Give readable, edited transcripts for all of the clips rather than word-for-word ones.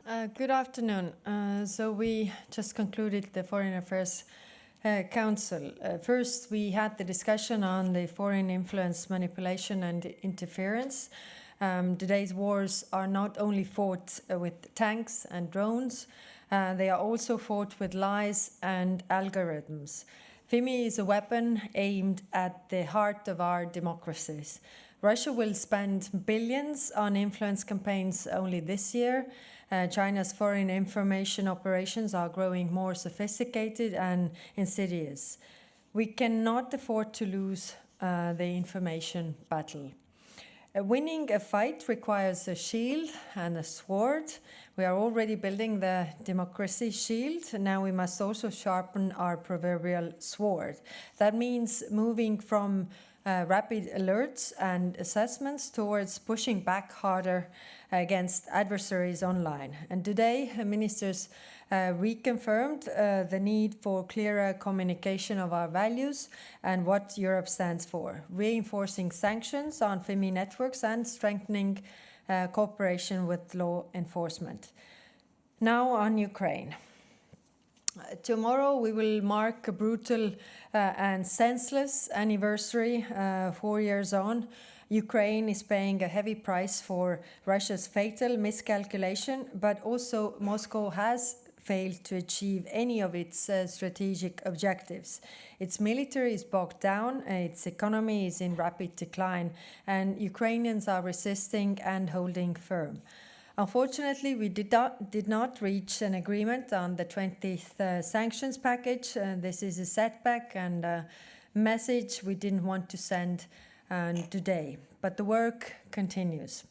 Good afternoon. So we just concluded the Foreign Affairs Council. First, we had the discussion on the foreign influence, manipulation and interference. Today's wars are not only fought with tanks and drones, they are also fought with lies and algorithms. FIMI is a weapon aimed at the heart of our democracies. Russia will spend billions on influence campaigns only this year. China's foreign information operations are growing more sophisticated and insidious. We cannot afford to lose the information battle. Winning a fight requires a shield and a sword. We are already building the democracy shield. Now we must also sharpen our proverbial sword. That means moving from rapid alerts and assessments towards pushing back harder against adversaries online. And today, ministers reconfirmed the need for clearer communication of our values and what Europe stands for, reinforcing sanctions on FIMI networks and strengthening cooperation with law enforcement. Now on Ukraine. Tomorrow we will mark a brutal and senseless anniversary 4 years on. Ukraine is paying a heavy price for Russia's fatal miscalculation, but also Moscow has failed to achieve any of its strategic objectives. Its military is bogged down, its economy is in rapid decline, and Ukrainians are resisting and holding firm. Unfortunately, we did not reach an agreement on the 20th sanctions package. This is a setback and a message we didn't want to send today, but the work continues.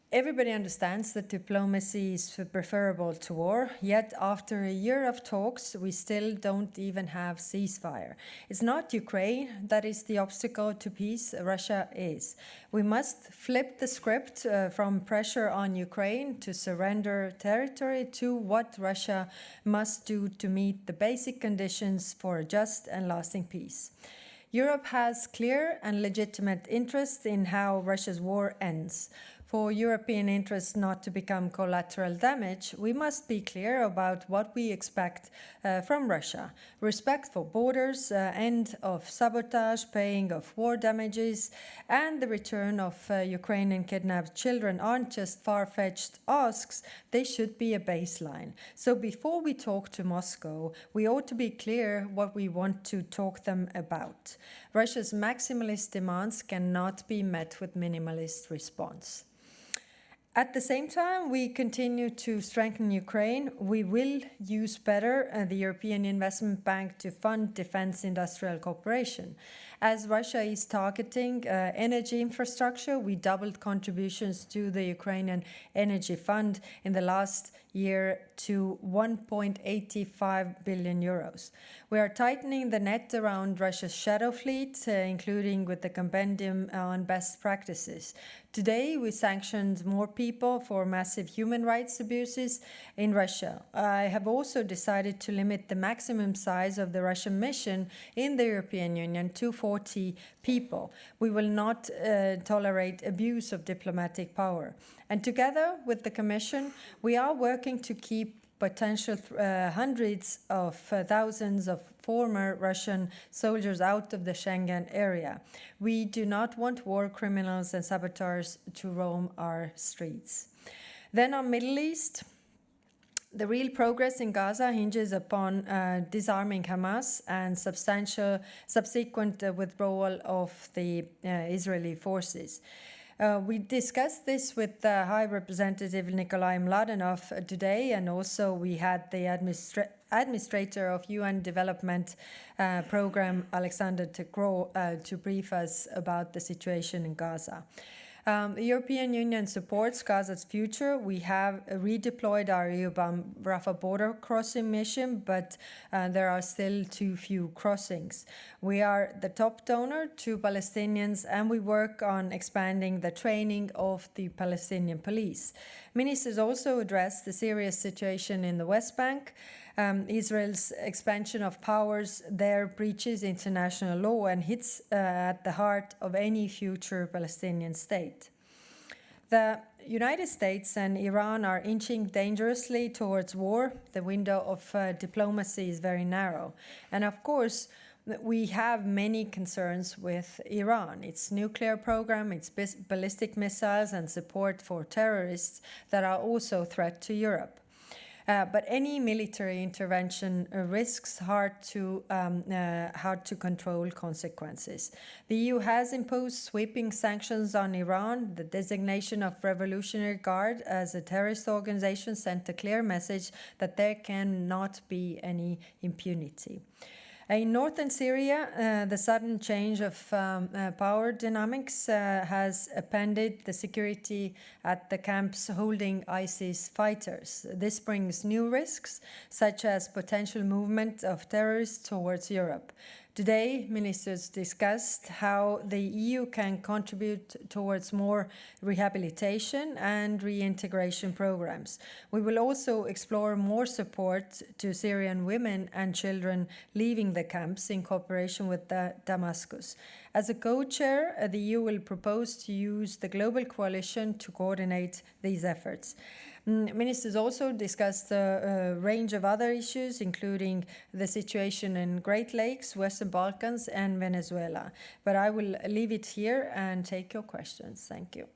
Everybody understands that diplomacy is preferable to war, yet after a year of talks, we still don't even have ceasefire. It's not Ukraine that is the obstacle to peace, Russia is. We must flip the script from pressure on Ukraine to surrender territory to what Russia must do to meet the basic conditions for a just and lasting peace. Europe has clear and legitimate interest in how Russia's war ends. For European interests not to become collateral damage, we must be clear about what we expect from Russia. Respect for borders, end of sabotage, paying of war damages, and the return of Ukrainian kidnapped children aren't just far-fetched asks, they should be a baseline. So before we talk to Moscow, we ought to be clear what we want to talk them about. Russia's maximalist demands cannot be met with minimalist response. At the same time, we continue to strengthen Ukraine. We will use better the European Investment Bank to fund defense industrial cooperation. As Russia is targeting energy infrastructure, we doubled contributions to the Ukrainian Energy Fund in the last year to 1.85 billion euros. We are tightening the net around Russia's shadow fleet, including with the compendium on best practices. Today, we sanctioned more people for massive human rights abuses in Russia. I have also decided to limit the maximum size of the Russian mission in the European Union to 40 people. We will not tolerate abuse of diplomatic power. And together with the Commission, we are working to keep potential hundreds of thousands of former Russian soldiers out of the Schengen area. We do not want war criminals and saboteurs to roam our streets. Then on Middle East, the real progress in Gaza hinges upon disarming Hamas and subsequent withdrawal of the Israeli forces. We discussed this with High Representative Nikolai Mladenov today, and also we had the Administrator of UN Development Program, Alexander Tegro, to brief us about the situation in Gaza. The European Union supports Gaza's future. We have redeployed our EUBAM Rafah border crossing mission, but there are still too few crossings. We are the top donor to Palestinians, and we work on expanding the training of the Palestinian police. Ministers also addressed the serious situation in the West Bank. Israel's expansion of powers there breaches international law and hits at the heart of any future Palestinian state. The United States and Iran are inching dangerously towards war. The window of diplomacy is very narrow. And of course, we have many concerns with Iran, its nuclear program, its ballistic missiles, and support for terrorists that are also a threat to Europe. But any military intervention risks hard to control consequences. The EU has imposed sweeping sanctions on Iran. The designation of Revolutionary Guard as a terrorist organization sent a clear message that there cannot be any impunity. In northern Syria, the sudden change of power dynamics has upended the security at the camps holding ISIS fighters. This brings new risks, such as potential movement of terrorists towards Europe. Today, ministers discussed how the EU can contribute towards more rehabilitation and reintegration programs. We will also explore more support to Syrian women and children leaving the camps in cooperation with Damascus. As a co-chair, the EU will propose to use the global coalition to coordinate these efforts. Ministers also discussed a range of other issues, including the situation in Great Lakes, Western Balkans, and Venezuela. But I will leave it here and take your questions. Thank you.